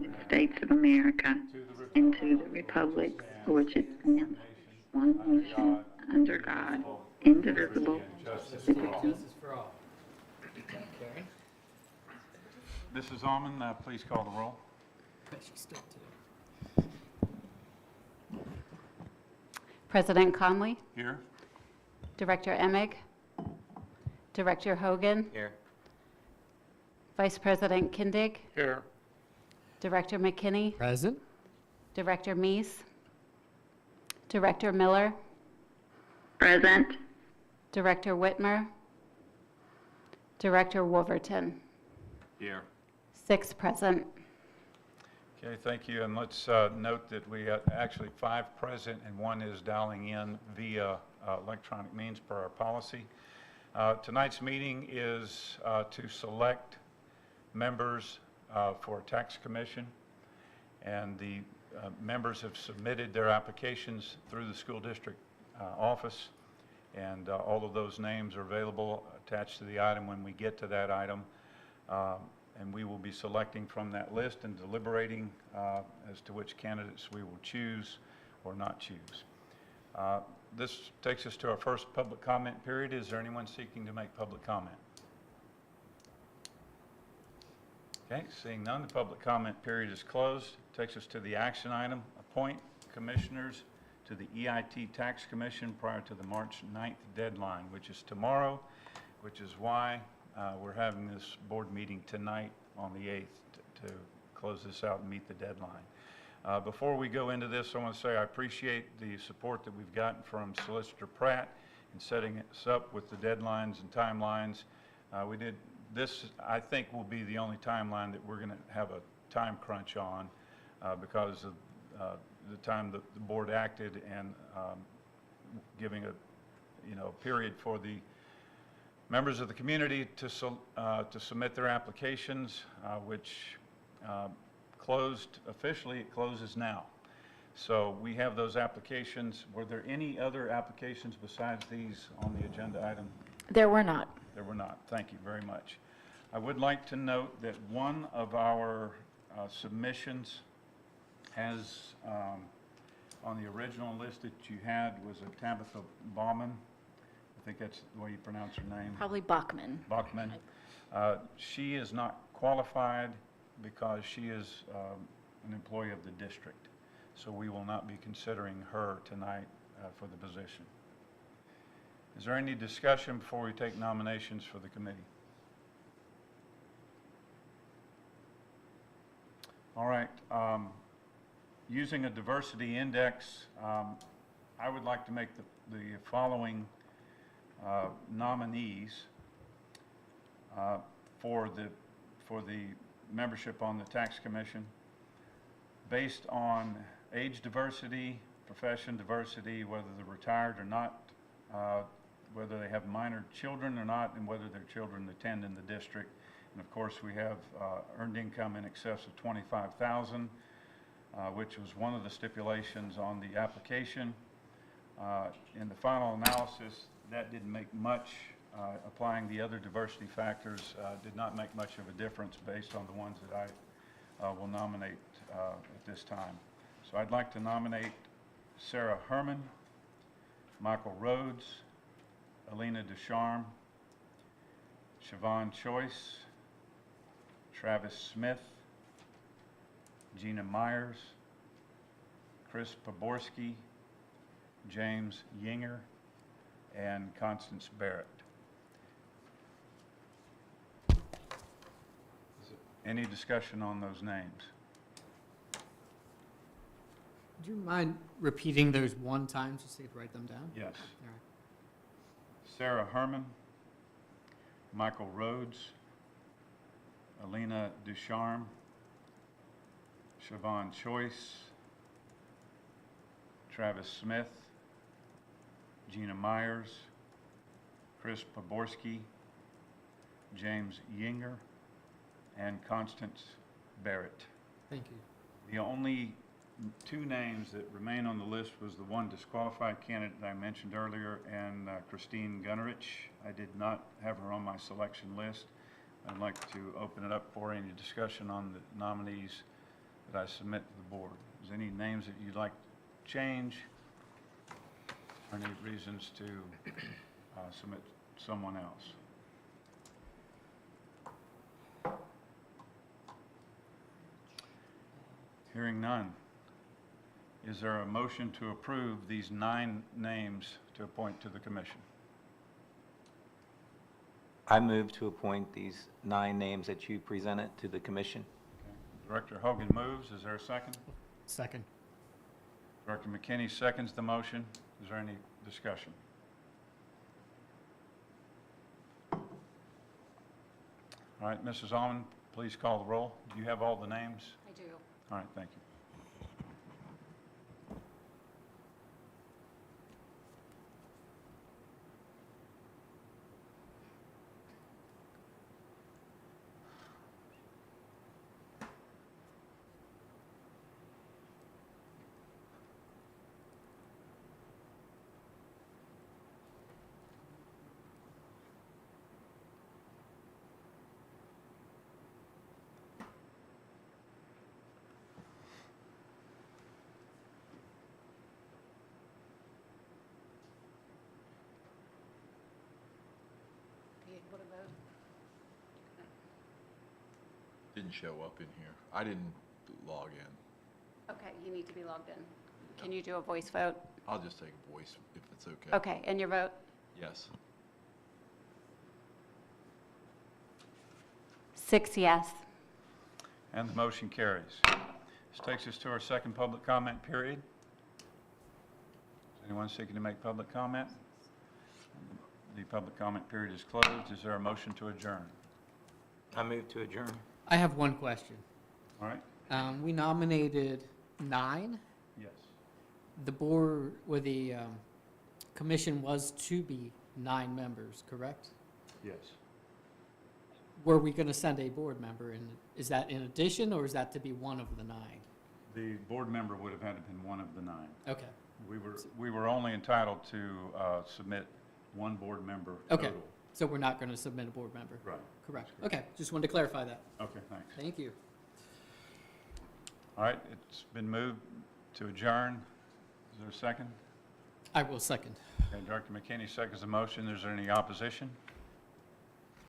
United States of America and to the republic for which it stands, one nation, under God, indivisible, with liberty. For all. Carrie? Mrs. Almond, please call the roll. She's still too. President Conley, Here. Director Emig, Director Hogan, Here. Vice President Kindig, Here. Director McKinney, Present. Director Meese, Director Miller, Present. Director Whitmer, Director Wolverton. Here. 6 present. Okay, thank you. And let's note that we have actually 5 present and 1 is dialing in via electronic means per our policy. Tonight's meeting is to select members for Tax Commission, and the members have submitted their applications through the school district office, and all of those names are available attached to the item when we get to that item. And we will be selecting from that list and deliberating as to which candidates we will choose or not choose. This takes us to our first public comment period. Is there anyone seeking to make public comment? Okay, seeing none, the public comment period is closed. Takes us to the action item, appoint commissioners to the EIT Tax Commission prior to the March 9th deadline, which is tomorrow, which is why we're having this board meeting tonight on the 8th to close this out and meet the deadline. Before we go into this, I want to say I appreciate the support that we've gotten from Solicitor Pratt in setting us up with the deadlines and timelines. This, I think, will be the only timeline that we're going to have a time crunch on because of the time that the board acted and giving a period for the members of the community to submit their applications, which closed officially. It closes now. So we have those applications. Were there any other applications besides these on the agenda item? There were not. There were not. Thank you very much. I would like to note that one of our submissions has, on the original list that you had, was a Tabitha Bauman. I think that's the way you pronounce her name. Probably Bachman. Bachman. She is not qualified because she is an employee of the district. So we will not be considering her tonight for the position. Is there any discussion before we take nominations for the committee? All right. Using a diversity index, I would like to make the following nominees for the membership on the Tax Commission based on age diversity, profession diversity, whether they're retired or not, whether they have minor children or not, and whether their children attend in the district. And of course, we have earned income in excess of $25,000, which was one of the stipulations on the application. In the final analysis, that didn't make much. Applying the other diversity factors did not make much of a difference based on the ones that I will nominate at this time. So I'd like to nominate Sarah Herman, Michael Rhodes, Alina Ducharme, Siobhan Choice, Travis Smith, Gina Myers, Chris Poborski, James Yinger, and Constance Barrett. Any discussion on those names? Would you mind repeating those one time just so you could write them down? Yes. All right. Sarah Herman, Michael Rhodes, Alina Ducharme, Siobhan Choice, Travis Smith, Gina Myers, Chris Poborski, James Yinger, and Constance Barrett. Thank you. The only 2 names that remain on the list was the one disqualified candidate that I mentioned earlier, and Christine Gunnerich. I did not have her on my selection list. I'd like to open it up for any discussion on the nominees that I submit to the board. Is there any names that you'd like to change? Or any reasons to submit someone else? Hearing none. Is there a motion to approve these 9 names to appoint to the commission? I move to appoint these 9 names that you presented to the commission. Director Hogan moves. Is there a second? Second. Director McKinney seconds the motion. Is there any discussion? All right, Mrs. Almond, please call the roll. Do you have all the names? I do. All right, thank you. What about? Didn't show up in here. I didn't log in. Okay, you need to be logged in. Can you do a voice vote? I'll just take a voice if it's okay. Okay, and your vote? Yes. 6 yes. And the motion carries. This takes us to our second public comment period. Is anyone seeking to make public comment? The public comment period is closed. Is there a motion to adjourn? I move to adjourn. I have one question. All right? We nominated 9. Yes. The board, or the commission was to be 9 members, correct? Yes. Were we going to send a board member, and is that in addition, or is that to be one of the 9? The board member would have had to been one of the 9. Okay, We were only entitled to submit one board member Okay. total. so we're not going to submit a board member? Right. Correct. That's Okay, just wanted to clarify that. Okay, thanks. Thank you. All right, it's been moved to adjourn. Is there a second? I will second. Okay, Director McKinney seconds the motion. Is there any opposition?